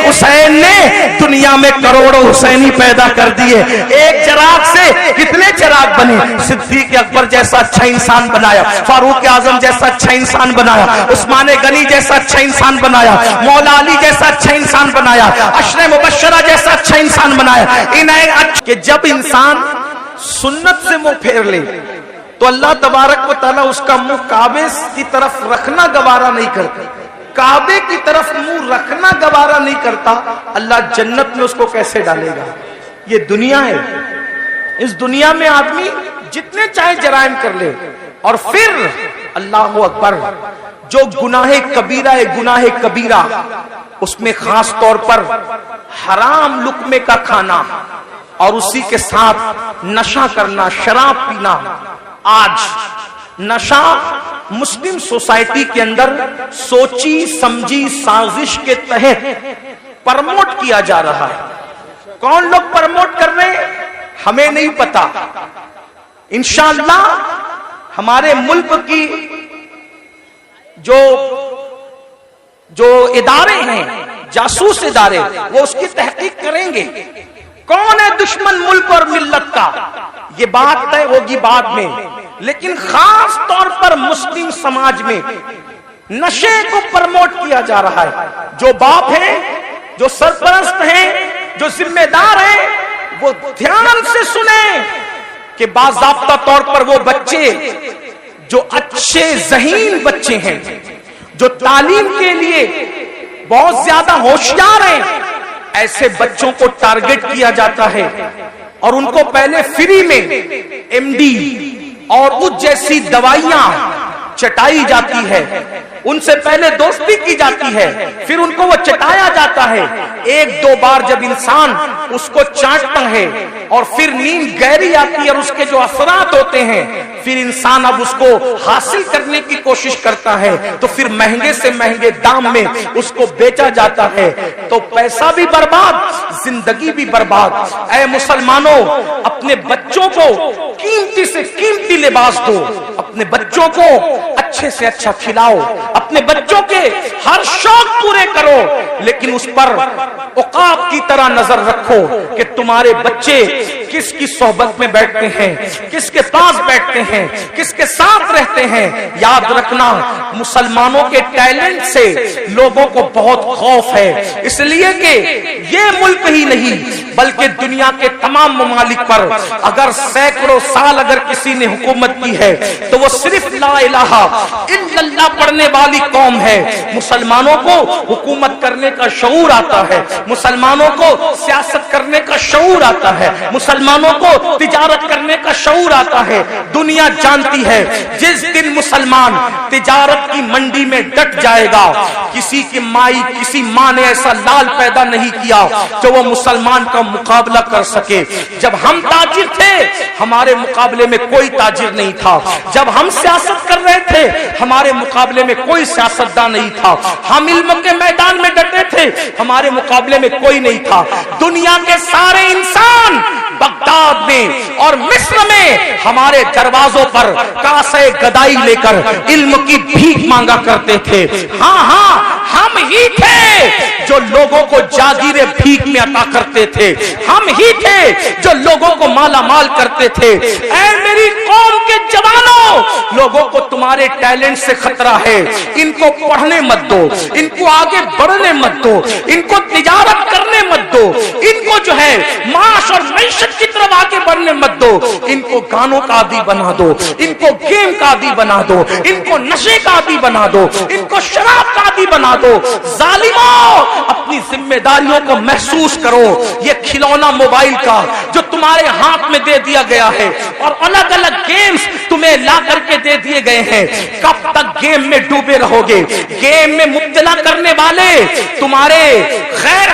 حسین نے دنیا میں کروڑوں حسینی پیدا کر دیے. ایک چراغ سے کتنے چراغ بنے. صدیق اکبر جیسا اچھا انسان بنایا, فاروق اعظم جیسا اچھا انسان بنایا, عثمان غنی جیسا اچھا انسان بنایا, مولا علی جیسا اچھا انسان بنایا, عشر مبشرہ جیسا اچھا انسان بنایا. انہیں کہ جب انسان سنت سے منہ پھیر لے تو اللہ تبارک و تعالیٰ اس کا منہ کعبے کی طرف رکھنا گوارا نہیں کرتا. کعبے کی طرف منہ رکھنا گوارا نہیں کرتا, اللہ جنت میں اس کو کیسے ڈالے گا. یہ دنیا ہے, اس دنیا میں آدمی جتنے چاہے جرائم کر لے, اور پھر اللہ اکبر جو گناہ کبیرہ ہے, گناہ کبیرہ اس میں خاص طور پر حرام لقمے کا کھانا اور اسی کے ساتھ نشہ کرنا, شراب پینا. آج نشہ مسلم سوسائٹی کے اندر سوچی سمجھی سازش کے تحت پرموٹ کیا جا رہا ہے. کون لوگ پرموٹ کر رہے ہیں ہمیں نہیں پتا. انشاءاللہ ہمارے ملک کی جو ادارے ہیں, جاسوس ادارے, وہ اس کی تحقیق کریں گے کون ہے دشمن ملک اور ملت کا. یہ بات طے ہوگی بعد میں, لیکن خاص طور پر مسلم سماج میں نشے کو پرموٹ کیا جا رہا ہے. جو باپ ہیں, جو سرپرست ہیں, جو ذمہ دار ہیں, وہ دھیان سے سنیں کہ باضابطہ طور پر وہ بچے جو اچھے ذہین بچے ہیں, جو تعلیم کے لیے بہت زیادہ ہوشیار ہیں, ایسے بچوں کو ٹارگٹ کیا جاتا ہے اور ان کو پہلے فری میں ایم ڈی اور اس جیسی دوائیاں چٹائی جاتی ہے, ان سے پہلے دوستی کی جاتی ہے, پھر ان کو وہ چٹایا جاتا ہے. ایک دو بار جب انسان اس کو چاٹتا ہے اور پھر نیند گہری آتی ہے اور اس کے جو اثرات ہوتے ہیں, پھر انسان اب اس کو حاصل کرنے کی کوشش کرتا ہے, تو پھر مہنگے سے مہنگے دام میں اس کو بیچا جاتا ہے. تو پیسہ بھی برباد, زندگی بھی برباد. اے مسلمانوں, اپنے بچوں کو قیمتی سے قیمتی لباس دو, اپنے بچوں کو اچھے سے اچھا کھلاؤ, اپنے بچوں کے ہر شوق پورے کرو, لیکن اس پر عقاب کی طرح نظر رکھو کہ تمہارے بچے کس کی صحبت میں بیٹھتے ہیں, کس کے پاس بیٹھتے ہیں, کس کے ساتھ رہتے ہیں. یاد رکھنا, مسلمانوں کے ٹیلنٹ سے لوگوں کو بہت خوف ہے, اس لیے کہ یہ ملک ہی نہیں بلکہ دنیا کے تمام ممالک پر اگر سینکڑوں سال اگر کسی نے حکومت کی ہے تو وہ صرف لا الہ الا اللہ پڑھنے والی قوم ہے. مسلمانوں کو حکومت کرنے کا شعور آتا ہے, مسلمانوں کو سیاست کرنے کا شعور آتا ہے, مسلمانوں کو تجارت کرنے کا شعور آتا ہے. دنیا جانتی ہے جس دن مسلمان تجارت کی منڈی میں ڈٹ جائے گا, کسی ماں نے ایسا لال پیدا نہیں کیا جو وہ مسلمان کا مقابلہ کر سکے. جب ہم تاجر تھے ہمارے مقابلے میں کوئی تاجر نہیں تھا, جب ہم سیاست کر رہے تھے ہمارے مقابلے میں کوئی سیاستدان نہیں تھا, ہم علم کے میدان میں ڈٹے تھے ہمارے مقابلے میں کوئی نہیں تھا. دنیا کے سارے انسان بغداد میں اور مصر میں ہمارے دروازوں پر کاسے گدائی لے کر علم کی بھیک مانگا کرتے تھے. ہاں ہم ہی تھے جو لوگوں کو جاگیریں بھیک میں عطا کرتے تھے, ہم ہی تھے جو لوگوں کو مالا مال کرتے تھے. اے میری قوم کے جوانوں, لوگوں کو تمہارے ٹیلنٹ سے خطرہ ہے, ان کو پڑھنے مت دو, ان کو آگے بڑھنے مت دو, ان کو تجارت کرنے مت دو, ان کو جو ہے معاش اور معیشت کی طرف آگے بڑھنے مت دو, ان کو گانوں کا عادی بنا دو, ان کو گیم کا عادی بنا دو, ان کو نشے کا عادی بنا دو, ان کو شراب کا عادی بنا دو. ظالموں, اپنی ذمہ داریوں کو محسوس کرو. یہ کھلونا موبائل کا جو تمہارے ہاتھ میں دے دیا گیا ہے اور الگ الگ گیمز تمہیں لا کر کے دے دیے گئے ہیں, کب تک گیم میں ڈوبے رہو گے؟ گیم میں مبتلا کرنے والے تمہارے خیر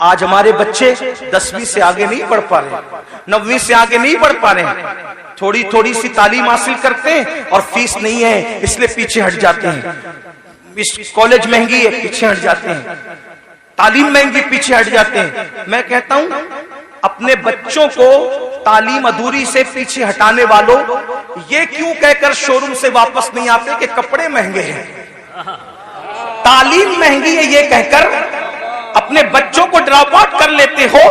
آج ہمارے بچے 10ویں سے آگے نہیں پڑھ پا رہے, 9ویں سے آگے نہیں پڑھ پا رہے ہیں, تھوڑی تھوڑی سی تعلیم حاصل کرتے ہیں اور فیس نہیں ہے اس لیے پیچھے ہٹ جاتے ہیں. کالج مہنگی ہے پیچھے ہٹ جاتے ہیں, تعلیم مہنگی پیچھے ہٹ جاتے ہیں. میں کہتا ہوں اپنے بچوں کو تعلیم ادھوری سے پیچھے ہٹانے والوں یہ کیوں کہہ کر شو روم سے واپس نہیں آتے کہ کپڑے مہنگے ہیں, تعلیم مہنگی ہے یہ کہہ کر اپنے بچوں کو ڈراپ آؤٹ کر لیتے ہو.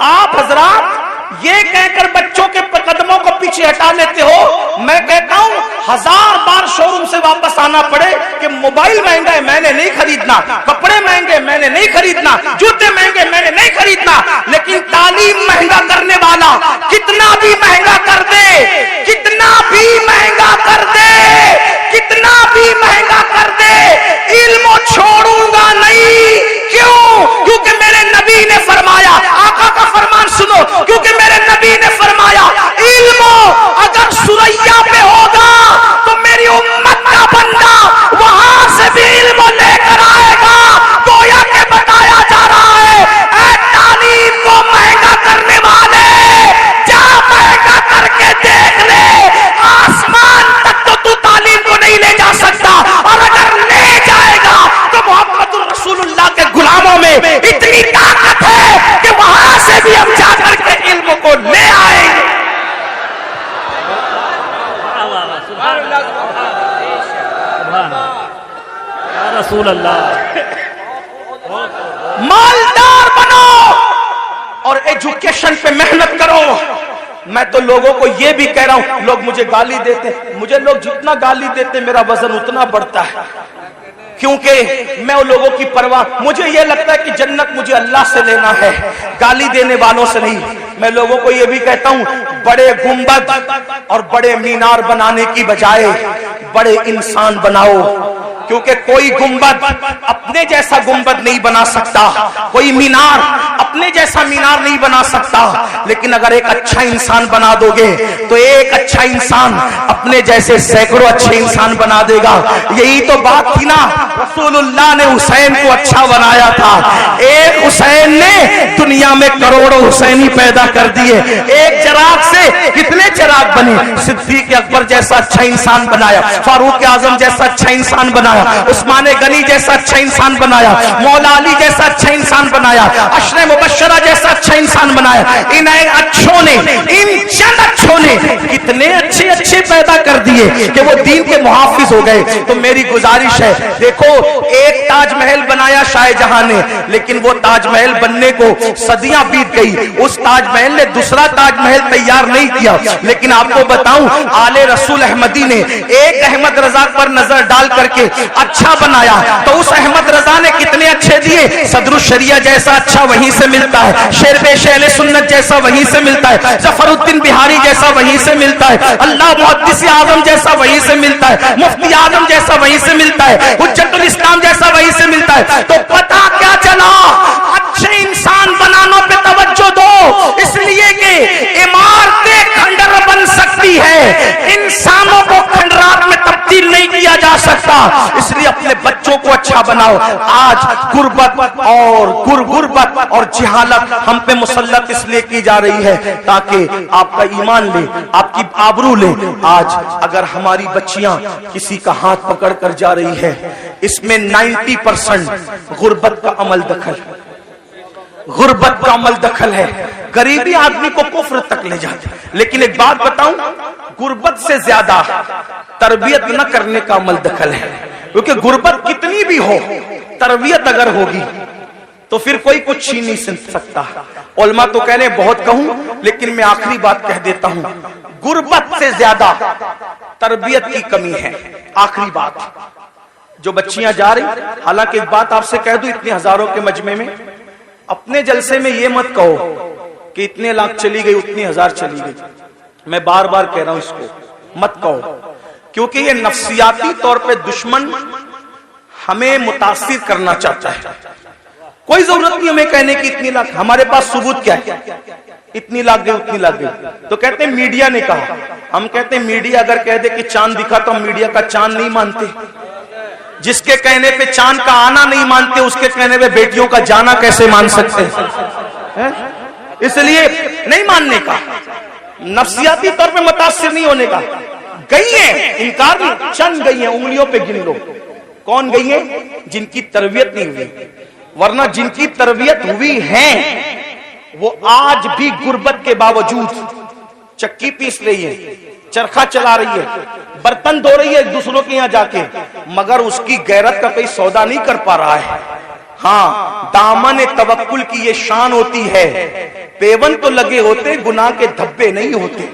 آپ حضرات یہ کہہ کر بچوں کے قدموں کو پیچھے ہٹا لیتے ہو. میں کہتا ہوں 1000 بار شو روم سے واپس آنا پڑے کہ موبائل مہنگا ہے میں نے نہیں خریدنا, کپڑے مہنگے میں نے نہیں خریدنا, جوتے مہنگے میں نے نہیں خریدنا, لیکن تعلیم مہنگا کرنے والا کتنا بھی مہنگا کر دے, کتنا بھی مہنگا کر دے, کتنا بھی مہنگا کر دے, علم چھوڑوں گا نہیں. کیوں؟ کیونکہ میرے نبی نے فرمایا, آقا کا فرمان سنو, کیونکہ میرے نبی نے فرمایا علم اگر سریا پہ ہوگا تو میری امت کا بندہ وہاں سے بھی علم لے کر آئے گا. گویا کہ بتایا جا رہا ہے اے تعلیم کو مہنگا کرنے والے, جا مہنگا کر کے دیکھ لے, آسمان تک تو تعلیم کو نہیں لے جا سکتا, اور اگر لے جائے گا تو محمد رسول اللہ کے غلاموں میں اتنی طاقت ہے کہ وہاں سے بھی ہم جا کر کے علم کو لے آئیں گے. رسول اللہ, مالدار بنو اور ایجوکیشن پہ محنت کرو. میں تو لوگوں کو یہ بھی کہہ رہا ہوں, لوگ مجھے گالی دیتے, مجھے لوگ جتنا گالی دیتے میرا وزن اتنا بڑھتا ہے, کیونکہ میں ان لوگوں کی پرواہ, مجھے یہ لگتا ہے کہ جنت مجھے اللہ سے لینا ہے, گالی دینے والوں سے نہیں. میں لوگوں کو یہ بھی کہتا ہوں بڑے گنبد اور بڑے مینار بنانے کی بجائے بڑے انسان بناؤ, کیونکہ کوئی گنبد اپنے جیسا گنبد نہیں بنا سکتا, کوئی مینار اپنے جیسا مینار نہیں بنا سکتا, لیکن اگر ایک اچھا انسان بنا دو گے تو ایک اچھا انسان اپنے جیسے سینکڑوں اچھے انسان بنا دے گا. یہی تو بات تھی نا, رسول اللہ نے حسین کو اچھا بنایا تھا, ایک حسین نے دنیا میں کروڑوں حسینی پیدا کر دیے, ایک چراغ سے کتنے چراغ بنے. صدیق اکبر جیسا اچھا انسان بنایا, فاروق اعظم جیسا اچھا انسان بنایا, عثمان غنی جیسا اچھا انسان بنایا, مولا علی جیسا اچھا انسان بنایا, عشر مبشرہ جیسا اچھا انسان بنایا. ان اچھوں نے, ان چند اچھوں نے کتنے اچھے اچھے پیدا کر دیے کہ وہ دین کے محافظ ہو گئے. تو میری گزارش ہے, دیکھو ایک تاج محل بنایا شاہ جہاں نے, لیکن وہ تاج محل بننے کو صدیاں بیت گئی, اس تاج محل نے دوسرا تاج محل تیار نہیں کیا. لیکن آپ کو بتاؤں آل رسول احمدی نے ایک احمد رضا پر نظر ڈال کر کے اچھا بنایا, تو اس احمد رضا نے کتنے اچھے دیے. صدر الشریعہ جیسا اچھا وہیں سے ملتا ہے, شیر پیش اہل سنت جیسا وہیں سے ملتا ہے, ظفر الدین بہاری جیسا وہیں سے ملتا ہے, اللہ محدث اعظم جیسا وہیں سے ملتا ہے, مفتی اعظم جیسا وہیں سے ملتا ہے, حجت الاسلام جیسا وہیں سے ملتا ہے. تو پتا کیا چلا, اچھے انسان بنانے پہ توجہ دو, اس لیے کہ عمارتیں کھنڈر بن سکتی ہے, انسانوں کو کھنڈرات میں تبدیل نہیں کیا جا سکتا. اس لیے اپنے بچوں کو اچھا بناؤ. آج غربت اور جہالت ہم پہ مسلط اس لیے کی جا رہی ہے تاکہ آپ کا ایمان لے, آپ کی آبرو لے. آج اگر ہماری بچیاں کسی کا ہاتھ پکڑ کر جا رہی ہے, اس میں 90% غربت کا عمل دخل, غربت کا عمل دخل ہے. غریبی آدمی کو کفر تک لے جاتی. لیکن ایک بات بتاؤں, غربت سے زیادہ تربیت نہ کرنے کا عمل دخل ہے, کیونکہ غربت کتنی بھی ہو, تربیت اگر ہوگی تو پھر کوئی کچھ چھین نہیں سکتا. علماء تو کہہ رہے ہیں بہت کہوں, لیکن میں آخری بات کہہ دیتا ہوں, غربت سے زیادہ تربیت کی کمی ہے. آخری بات, جو بچیاں جا رہی, حالانکہ ایک بات آپ سے کہہ دوں, اتنے ہزاروں کے مجمع میں اپنے جلسے میں یہ مت کہو کہ اتنے لاکھ چلی گئی اتنی ہزار چلی گئی. میں بار بار کہہ رہا ہوں اس کو مت کہو, کیونکہ یہ نفسیاتی طور پہ دشمن ہمیں متاثر کرنا چاہتا ہے. کوئی ضرورت نہیں ہمیں کہنے کی اتنی لاکھ, ہمارے پاس ثبوت کیا ہے, اتنی لاکھ گئی اتنی لاکھ گئی. تو کہتے ہیں میڈیا نے کہا, ہم کہتے ہیں میڈیا اگر کہہ دے کہ چاند دکھا تو ہم میڈیا کا چاند نہیں مانتے. جس کے کہنے پہ چاند کا آنا نہیں مانتے اس کے کہنے پہ بیٹیوں کا جانا کیسے مان سکتے ہیں؟ اس لیے نہیں ماننے کا، نفسیاتی طور پہ متاثر نہیں ہونے کا. گئی ہیں، انکار نہیں، چند گئی ہیں، انگلیوں پہ گن لو کون گئی ہیں جن کی تربیت نہیں ہوئی. ورنہ جن کی تربیت ہوئی ہے وہ آج بھی غربت کے باوجود چکی پیس رہی ہے، چرخا چلا رہی ہے، برتن دھو رہی ہے دوسروں کے یہاں جا کے، مگر اس کی غیرت کا کوئی سودا نہیں کر پا رہا ہے. ہاں، دامن توکل کی یہ شان ہوتی ہے، پیون تو لگے ہوتے گناہ کے دھبے نہیں ہوتے.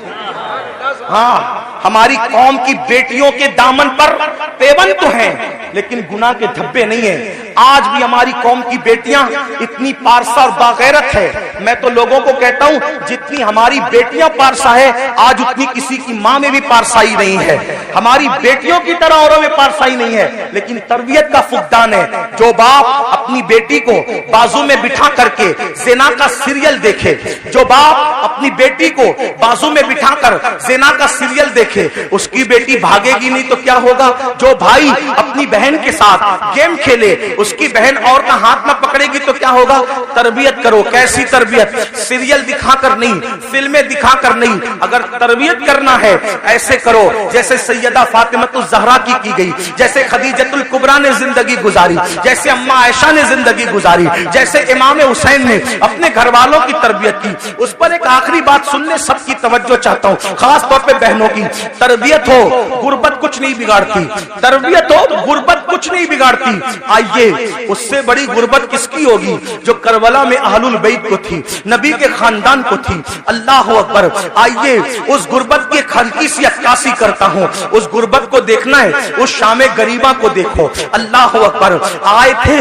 ہاں، ہماری قوم کی بیٹیوں کے دامن پر پیون تو ہیں لیکن گناہ کے دھبے نہیں ہیں. آج بھی ہماری قوم کی بیٹیاں اتنی پارسا اور باغیرت ہے. میں تو لوگوں کو کہتا ہوں جتنی ہماری بیٹیاں پارسا ہے آج اتنی کسی کی ماں میں بھی پارسائی نہیں ہے. ہماری بیٹیوں کی طرح اوروں میں پارسائی نہیں ہے لیکن تربیت کا فقدان ہے. جو باپ اپنی بیٹی کو بازو میں بٹھا کر کے زنا کا سیریل دیکھے، جو باپ اپنی بیٹی کو بازو میں بٹھا کر زنا کا سیریل دیکھے، اس کی بیٹی بھاگے گی نہیں تو کیا ہوگا؟ جو بھائی اپنی بہن کے ساتھ گیم کھیلے، اس کی بہن اور کا ہاتھ نہ پکڑے گی تو کیا ہوگا؟ تربیت کرو. کیسی تربیت؟ سیریل دکھا کر نہیں، فلمیں دکھا کر نہیں. اگر تربیت کرنا ہے ایسے کرو جیسے سیدہ فاطمہ الزہرا کی گئی، جیسے خدیجۃ الکبریٰ نے زندگی گزاری، جیسے اماں عائشہ نے زندگی گزاری، جیسے امام حسین نے اپنے گھر والوں کی تربیت کی. اس پر ایک آخری بات سننے سب کی توجہ چاہتا ہوں، خاص طور پہ بہنوں کی. تربیت ہو غربت کچھ نہیں بگاڑتی، تربیت ہو غربت کچھ نہیں بگاڑتی. آئیے اس سے بڑی غربت کس کی ہوگی جو کربلا میں اہل البیت کو تھی، نبی کے خاندان کو تھی. اللہ اکبر. آئیے اس غربت کی ہلکی سی عکاسی کرتا ہوں. اس غربت کو دیکھنا ہے اس شام غریبہ کو دیکھو. اللہ اکبر. آئے تھے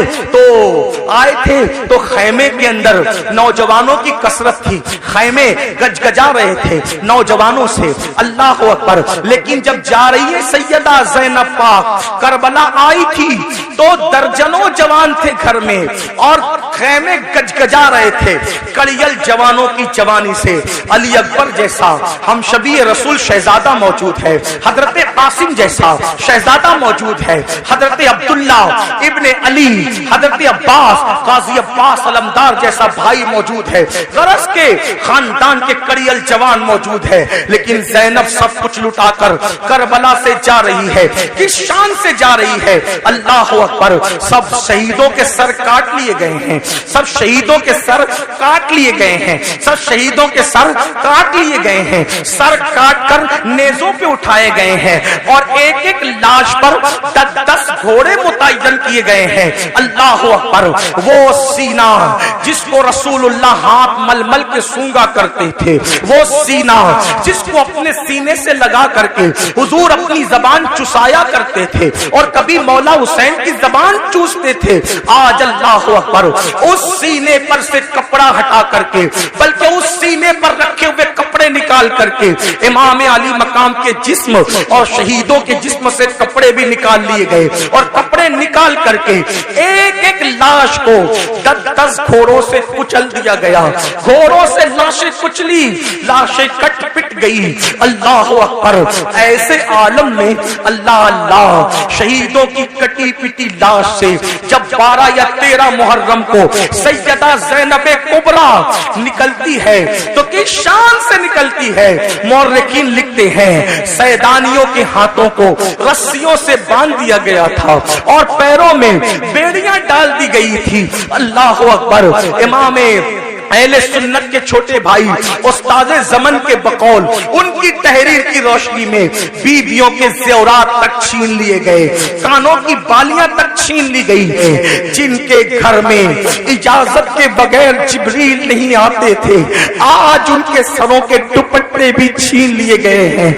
تو خیمے کے اندر نوجوانوں کی کثرت تھی، خیمے گج گجا رہے تھے نوجوانوں سے. اللہ اکبر. لیکن جب جا رہی ہے سیدہ زینب پاک کربلا آئی تھی تو درجنوں جوان تھے گھر میں اور خیمے گج گجا رہے تھے کڑیل جوانوں کی جوانی سے. علی اکبر جیسا ہم شبیہ رسول شہزادہ موجود ہے، حضرت قاسم جیسا شہزادہ موجود ہے، حضرت عبداللہ ابن علی، حضرت عباس قاضی عباس علمدار جیسا بھائی موجود ہے، غرض کے خاندان کے کڑیل جوان موجود ہے. لیکن زینب سب کچھ لٹا کر کربلا سے جا رہی ہے. کس شان سے جا رہی ہے؟ اللہ اکبر. سب شہیدوں کے سر کاٹ لیے گئے ہیں، سب شہیدوں کے سر کاٹ لیے گئے ہیں، سب شہیدوں کے سر کاٹ لیے گئے ہیں، سر کاٹ کر نیزوں پہ اٹھائے گئے ہیں اور ایک ایک لاش پر 10 گھوڑے متعین کیے گئے ہیں. اللہ اکبر. وہ سینہ جس کو رسول اللہ ہاتھ مل مل کے سونگا کرتے تھے، وہ سینہ جس کو اپنے سینے سے لگا کر کے حضور اپنی زبان چسایا کرتے تھے اور کبھی مولا حسین کی زبان چوستے تھے، آج اللہ اکبر اس سینے پر سے کپڑا ہٹا کر کے بلکہ اس سینے پر رکھے ہوئے کپڑے نکال کر کے امام علی مقام کے جسم اور شہیدوں کے جسم سے کپڑے بھی نکال لیے گئے اور کپڑے نکال کر کے ایک ایک لاش کو 10 گھوڑوں سے کچل دیا گیا. گھوڑوں سے لاشیں کچلی، لاشیں کٹ پٹ گئی. اللہ اکبر. ایسے عالم میں اللہ شہیدوں کی کٹی پٹی لاش سے جب 12 یا 13 محرم کو سیدہ زینب کبریٰ نکلتی ہے تو کس شان سے نکلتی ہے؟ مورخین لکھتے ہیں سیدانیوں کے ہاتھوں کو رسیوں سے باندھ دیا گیا تھا اور پیروں میں بیڑیاں ڈال دی گئی تھی. اللہ اکبر. امام اہل سنت کے چھوٹے بھائی استاد زمن کے بقول ان کی تحریر کی روشنی میں بیویوں کے زیورات تک چھین لیے گئے، کانوں کی بالیاں تک چھین لی گئی ہیں. جن کے گھر میں اجازت کے بغیر جبریل نہیں آتے تھے آج ان کے سروں کے دوپٹے بھی چھین لیے گئے ہیں.